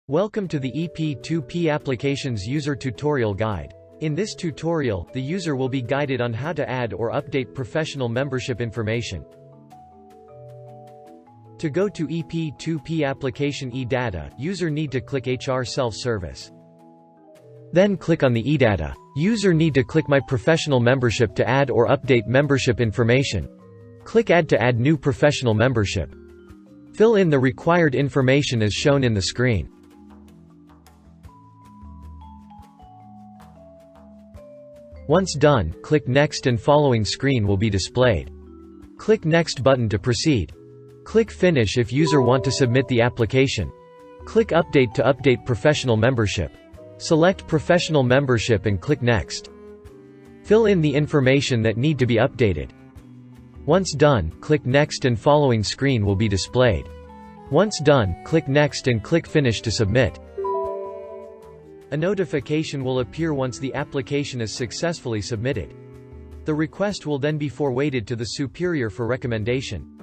Welcome to the eP2P Applications User Tutorial Guide. In this tutorial, the user will be guided on how to add or update professional membership information. To go to eP2P application eData, user need to click HR Self-Service. Then click on the eData. User need to click My Professional Membership to add or update membership information. Click Add to add new professional membership. Fill in the required information as shown in the screen. Once done, click Next and following screen will be displayed. Click Next button to proceed. Click Finish if user want to submit the application. Click Update to update professional membership. Select Professional Membership and click Next. Fill in the information that need to be updated. Once done, click Next and following screen will be displayed. Once done, click Next and click Finish to submit. A notification will appear once the application is successfully submitted. The request will then be forwarded to the superior for recommendation.